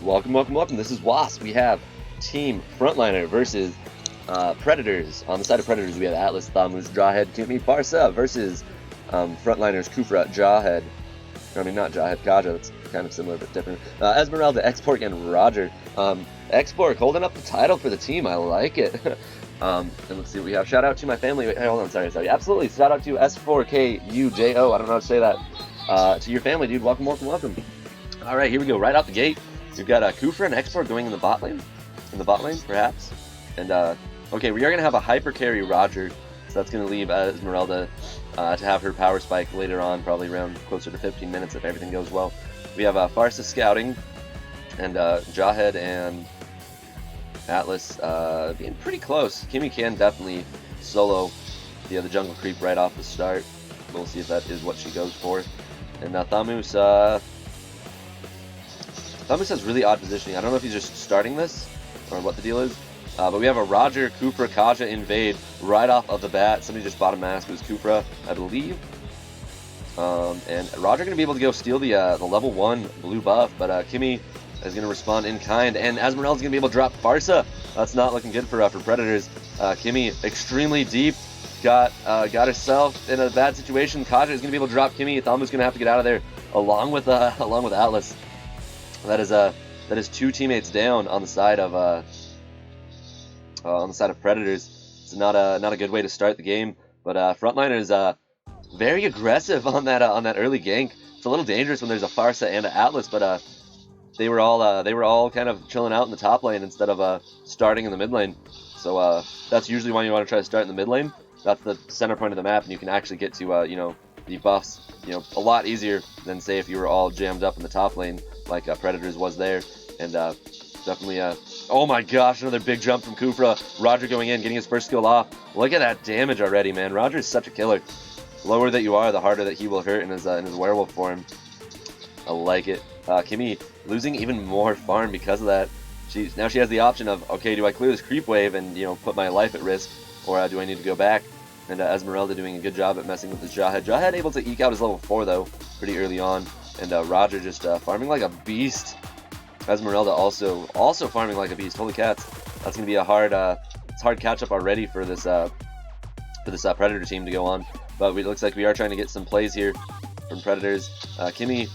Welcome, welcome, welcome. This is Xwass. We have Team Frontliner versus Predators. On the side of Predators, we have Atlas, Thamus, Jawhead, Kimmy, Farsa versus Frontliners, Kufra, Jawhead. I mean, not Jawhead, Kaja. That's kind of similar but different. Esmeralda, Expork, and Roger. Expork holding up the title for the team. I like it. And let's see what we have. Shout out to my family. Wait, hold on, sorry. Absolutely. Shout out to S4KUJO. I don't know how to say that. To your family, dude. Welcome, welcome, welcome. All right, here we go. Right out the gate. We've got Kufra and Export going in the bot lane. Perhaps. And, okay, we are going to have a hyper carry Roger. So that's going to leave Esmeralda to have her power spike later on, probably around closer to 15 minutes if everything goes well. We have Farsa scouting, and Jawhead and Atlas being pretty close. Kimmy can definitely solo the jungle creep right off the start. We'll see if that is what she goes for. And Thamus has really odd positioning. I don't know if he's just starting this or what the deal is. But we have a Roger, Kufra, Kaja invade right off of the bat. Somebody just bought a mask. It was Kufra, I believe. And Roger going to be able to go steal the level 1 blue buff. But Kimmy is going to respond in kind. And Esmeralda's going to be able to drop Farsa. That's not looking good for Predators. Kimmy extremely deep. Got herself in a bad situation. Kaja is going to be able to drop Kimmy. Thamu's going to have to get out of there along with Atlas. That is 2 teammates down on the side of Predators. It's not a good way to start the game. But Frontliner is very aggressive on that early gank. It's a little dangerous when there's a Farsa and an Atlas, but they were all kind of chilling out in the top lane instead of starting in the mid lane. So that's usually why you want to try to start in the mid lane. That's the center point of the map, and you can actually get to the buffs a lot easier than say if you were all jammed up in the top lane like Predators was there. And definitely oh my gosh, another big jump from Kufra. Roger going in, getting his first skill off. Look at that damage already, man. Roger is such a killer. The lower that you are, the harder that he will hurt in his werewolf form. I like it. Kimmy losing even more farm because of that. Now she has the option of, okay, do I clear this creep wave and put my life at risk, or do I need to go back? And Esmeralda doing a good job at messing with his Jawhead. Jawhead able to eke out his level 4 though, pretty early on, and Roger just farming like a beast. Esmeralda also farming like a beast. Holy cats, that's gonna be a hard catch up already for this Predator team to go on. But it looks like we are trying to get some plays here from Predators. Kimmy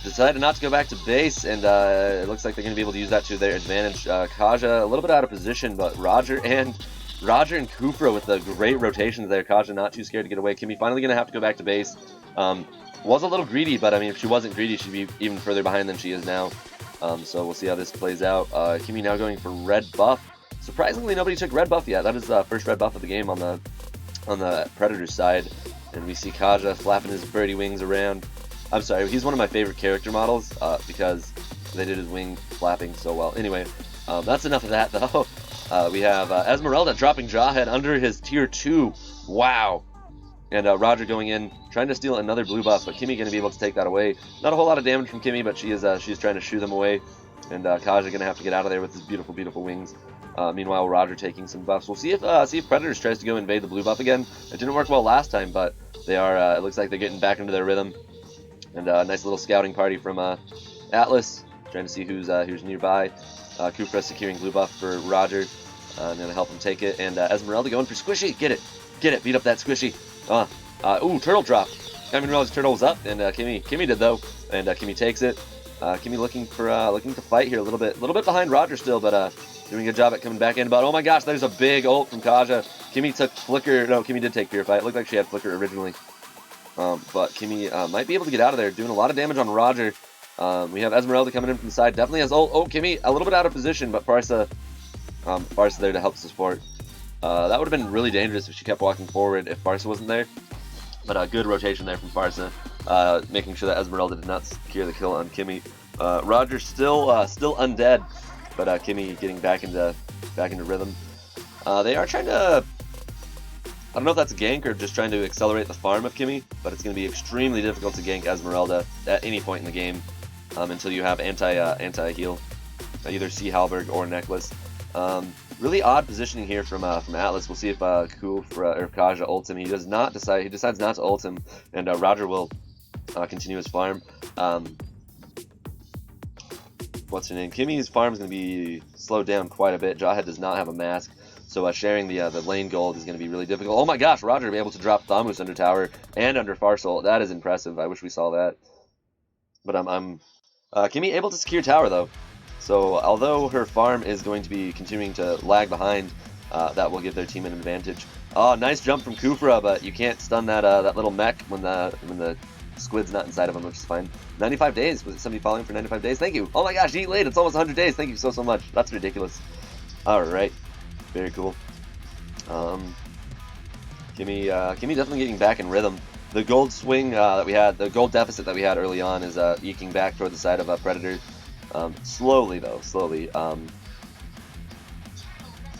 decided not to go back to base, and it looks like they're gonna be able to use that to their advantage. Kaja a little bit out of position, but Roger and Kufra with the great rotations there. Kaja not too scared to get away. Kimmy finally gonna have to go back to base. Was a little greedy, but I mean, if she wasn't greedy, she'd be even further behind than she is now. So we'll see how this plays out. Kimmy now going for red buff. Surprisingly, nobody took red buff yet. That is the first red buff of the game on the Predators side. And we see Kaja flapping his birdie wings around. I'm sorry, he's one of my favorite character models because they did his wing flapping so well. Anyway, that's enough of that though. We have Esmeralda dropping Jawhead under his tier 2. Wow. And Roger going in, trying to steal another blue buff, but Kimmy going to be able to take that away. Not a whole lot of damage from Kimmy, but she's trying to shoo them away. And Kaja going to have to get out of there with his beautiful, beautiful wings. Meanwhile, Roger taking some buffs. We'll see if Predators tries to go invade the blue buff again. It didn't work well last time, but they are. It looks like they're getting back into their rhythm. And a nice little scouting party from Atlas, trying to see who's nearby. Kufra securing blue buff for Roger. I'm going to help him take it. And Esmeralda going for Squishy. Get it. Beat up that Squishy. Ooh, turtle drop. I didn't realize turtle was up, and Kimmy did though, and Kimmy takes it. Kimmy looking to fight here a little bit behind Roger still, but doing a good job at coming back in. But oh my gosh, there's a big ult from Kaja. Kimmy took Flicker. No, Kimmy did take Purify. It looked like she had Flicker originally, but Kimmy might be able to get out of there, doing a lot of damage on Roger. We have Esmeralda coming in from the side. Definitely has ult. Oh, Kimmy a little bit out of position, but Farsa there to help support. That would have been really dangerous if she kept walking forward if Farsa wasn't there. But a good rotation there from Farsa, making sure that Esmeralda did not secure the kill on Kimmy. Roger still undead, but Kimmy getting back into rhythm. They are trying to, I don't know if that's a gank or just trying to accelerate the farm of Kimmy, but it's going to be extremely difficult to gank Esmeralda at any point in the game until you have anti-heal, either Sea Halberg or Necklace. Really odd positioning here from Atlas. We'll see if Kufra or Kaja ults him. He decides not to ult him, and Roger will continue his farm. what's her name? Kimmy's farm is going to be slowed down quite a bit. Jawhead does not have a mask, so sharing the lane gold is going to be really difficult. Oh my gosh, Roger will be able to drop Thamus under tower and under Farsoul. That is impressive. I wish we saw that. But Kimmy able to secure tower though. So although her farm is going to be continuing to lag behind, that will give their team an advantage. Oh, nice jump from Kufra, but you can't stun that that little mech when the squid's not inside of him, which is fine. 95 days. Was it somebody following for 95 days? Thank you. Oh my gosh, eat late. It's almost 100 days. Thank you so much. That's ridiculous. All right, very cool. Kimmy definitely getting back in rhythm. The gold swing that we had, the gold deficit that we had early on is eking back toward the side of Predator. Slowly though, slowly.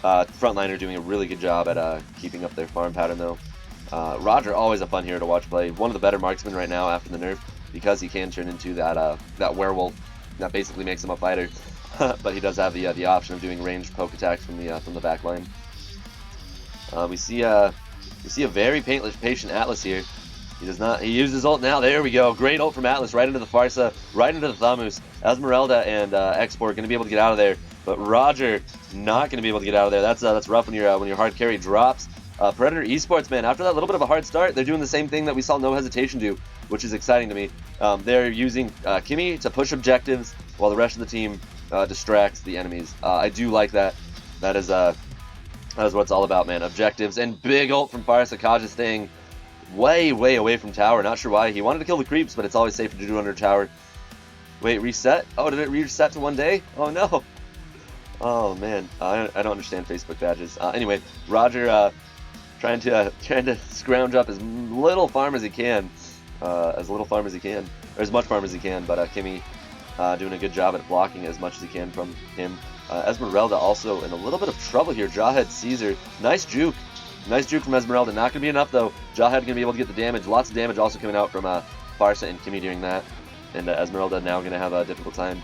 Frontliner doing a really good job at keeping up their farm pattern though. Roger, always a fun hero to watch play. One of the better marksmen right now after the nerf, because he can turn into that werewolf that basically makes him a fighter. But he does have the option of doing ranged poke attacks from the back line. We see a very patient Atlas here. He does not. He uses ult now. There we go. Great ult from Atlas right into the Farsa, right into the Thamus. Esmeralda and Export going to be able to get out of there, but Roger not going to be able to get out of there. That's rough when your hard carry drops. Predator Esports, man, after that little bit of a hard start, they're doing the same thing that we saw No Hesitation do, which is exciting to me. They're using Kimmy to push objectives while the rest of the team distracts the enemies. I do like that. That is what it's all about, man. Objectives and big ult from Farsa. Kaj is staying way away from tower. Not sure why. He wanted to kill the creeps, but it's always safer to do under tower. Wait, reset? Oh, did it reset to 1 day? Oh no. Oh man, I don't understand Facebook badges. Anyway, Roger trying to scrounge up as little farm as he can, or as much farm as he can. But Kimmy doing a good job at blocking as much as he can from him. Esmeralda also in a little bit of trouble here. Jawhead sees her. Nice juke from Esmeralda. Not gonna be enough though. Jawhead gonna be able to get the damage. Lots of damage also coming out from Farsa and Kimmy doing that. And Esmeralda now gonna have a difficult time.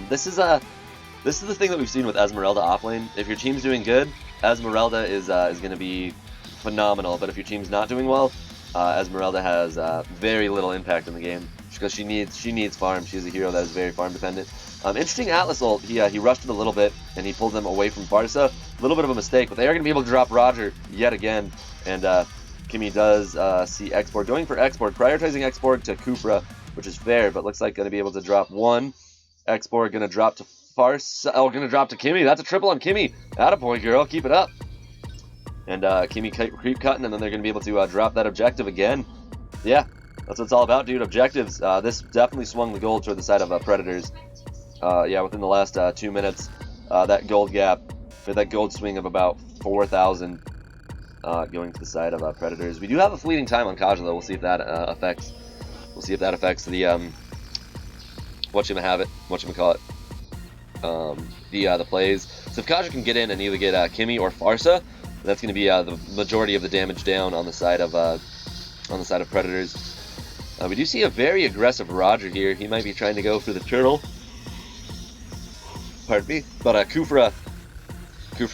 This is the thing that we've seen with Esmeralda offlane. If your team's doing good, Esmeralda is going to be phenomenal. But if your team's not doing well, Esmeralda has very little impact in the game because she needs farm. She's a hero that is very farm dependent. Interesting Atlas ult. He rushed it a little bit and he pulled them away from Farsa. A little bit of a mistake, but they are going to be able to drop Roger yet again. And Kimmy does see Export going for Export, prioritizing Export to Kufra, which is fair, but looks like going to be able to drop one. Export going to drop to Farsa. Oh, going to drop to Kimmy. That's a triple on Kimmy. Attaboy, girl. Keep it up. And Kimmy creep cutting, and then they're going to be able to drop that objective again. Yeah, that's what it's all about, dude. Objectives. This definitely swung the gold toward the side of Predators. Yeah, within the last 2 minutes, that gold gap, or that gold swing of about 4,000 going to the side of Predators. We do have a fleeting time on Kaja, though. We'll see if that affects. We'll see if that affects the whatchamacallit, the plays. So if Kaja can get in and either get Kimmy or Farsa, that's going to be the majority of the damage down on the side of Predators. We do see a very aggressive Roger here. He might be trying to go for the turtle. Pardon me, but Kufra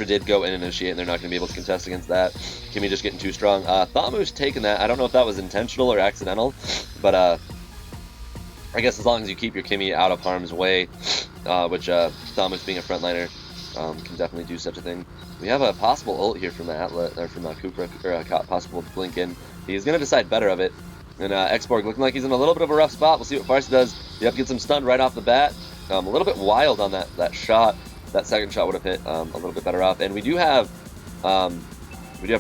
did go in and initiate, and they're not going to be able to contest against that. Kimmy just getting too strong. Thamu's taking that. I don't know if that was intentional or accidental, but I guess as long as you keep your Kimmy out of harm's way, which Thamus being a frontliner can definitely do such a thing. We have a possible ult here from Atlas, or from Kufra, or a possible blink in. He's going to decide better of it. And Exborg looking like he's in a little bit of a rough spot. We'll see what Farsa does. Yep, gets him stunned right off the bat. A little bit wild on that shot. That second shot would have hit a little bit better off. And we do have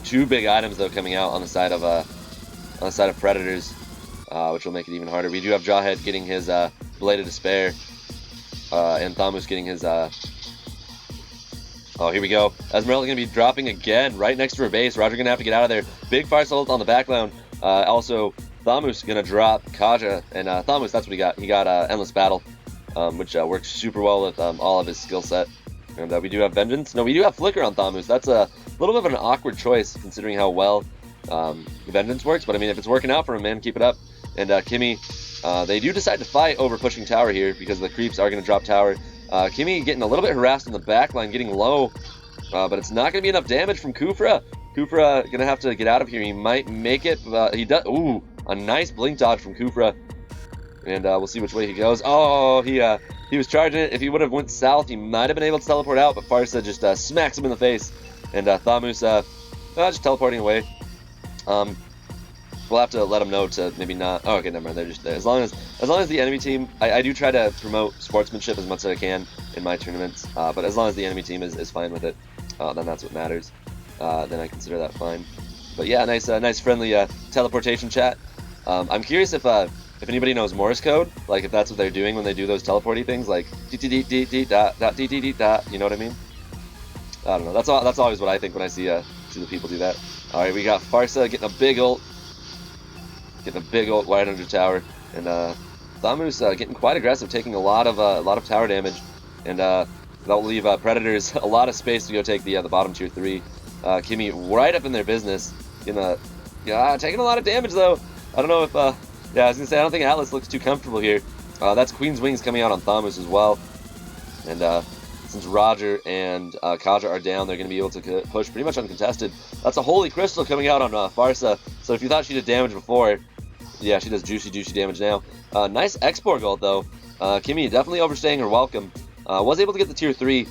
two big items though coming out on the side of Predators, which will make it even harder. We do have Jawhead getting his Blade of Despair, and Thamus getting his. Oh, here we go. Esmeralda gonna be dropping again right next to her base. Roger gonna have to get out of there. Big Farsa ult on the background. Also, Thamus gonna drop Kaja, and Thamus, that's what he got. He got Endless Battle, which works super well with all of his skill set. And we do have Vengeance. No, we do have Flicker on Thamus. That's a little bit of an awkward choice considering how well Vengeance works. But I mean, if it's working out for him, man, keep it up. And Kimmy, they do decide to fight over pushing tower here because the creeps are going to drop tower. Kimmy getting a little bit harassed on the back line, getting low, but it's not going to be enough damage from Kufra. Kufra going to have to get out of here. He might make it. He does. Ooh, a nice blink dodge from Kufra. and we'll see which way he goes. Oh, he was charging it. If he would have went south, he might have been able to teleport out, but Farsa just smacks him in the face, and Thamus just teleporting away. We'll have to let them know to maybe not. Oh, okay, never mind. They're just there. As long as the enemy team, I do try to promote sportsmanship as much as I can in my tournaments. But as long as the enemy team is fine with it, then that's what matters. Then I consider that fine. But yeah, nice friendly teleportation chat. I'm curious if anybody knows Morse code, like if that's what they're doing when they do those teleporty things, like dot. You know what I mean? I don't know. That's always what I think when I see the people do that. All right, we got Farsa getting a big ult. Getting a big ult right under tower, and Thamus getting quite aggressive, taking a lot of tower damage, and that will leave Predators a lot of space to go take the bottom tier 3. Kimmy right up in their business, taking a lot of damage though. I don't know if I was gonna say I don't think Atlas looks too comfortable here. That's Queen's Wings coming out on Thamus as well, and since Roger and Kaja are down, they're going to be able to push pretty much uncontested. That's a Holy Crystal coming out on Farsa. So if you thought she did damage before, yeah, she does juicy damage now. Nice export gold, though. Kimmy definitely overstaying her welcome. Was able to get the tier 3,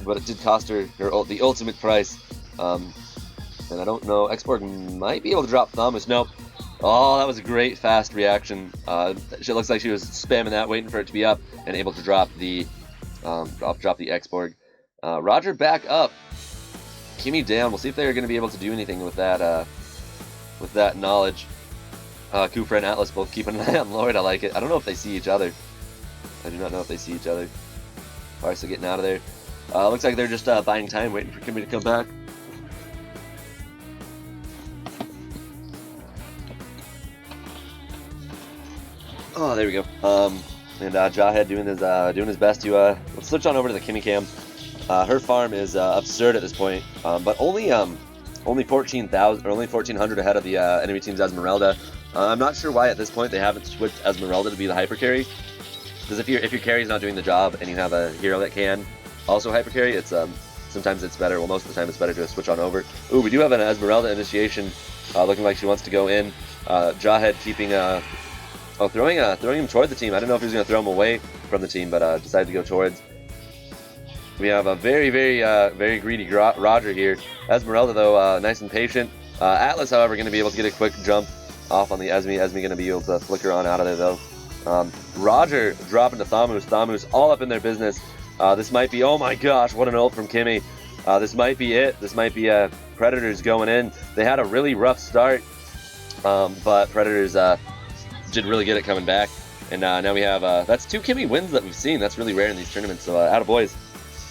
but it did cost her the ultimate price. And I don't know, export might be able to drop Thamus. Nope. Oh, that was a great fast reaction. It looks like she was spamming that, waiting for it to be up, and able to drop the drop the Exborg. Roger back up. Kimmy down. We'll see if they're going to be able to do anything with that knowledge. Kufra and Atlas both keeping an eye on Lloyd. I like it. I don't know if they see each other. I do not know if they see each other. Farsa getting out of there. Looks like they're just buying time, waiting for Kimmy to come back. Oh, there we go. And Jawhead doing his best to let's switch on over to the Kimmy cam. Her farm is absurd at this point, but only 14,000 or only 1,400 ahead of the enemy team's Esmeralda. I'm not sure why at this point they haven't switched Esmeralda to be the hyper carry. Because if your carry is not doing the job and you have a hero that can also hyper carry, it's sometimes it's better. Well, most of the time it's better to switch on over. Ooh, we do have an Esmeralda initiation, looking like she wants to go in. Jawhead keeping throwing him toward the team. I don't know if he was going to throw him away from the team, but decided to go towards. We have a very greedy Roger here. Esmeralda, though, nice and patient. Atlas, however, going to be able to get a quick jump off on the Esme. Esme going to be able to flicker on out of there, though. Roger dropping to Thamus. Thamus all up in their business. This might be, oh my gosh, what an ult from Kimmy. This might be it. This might be Predators going in. They had a really rough start, but Predators did really get it coming back. And now we have, that's 2 Kimmy wins that we've seen. That's really rare in these tournaments, so attaboys.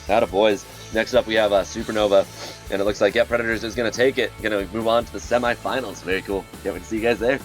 Attaboys. Next up we have Supernova, and it looks like, yeah, Predators is going to take it. Going to move on to the semifinals. Very cool. Can't wait to see you guys there.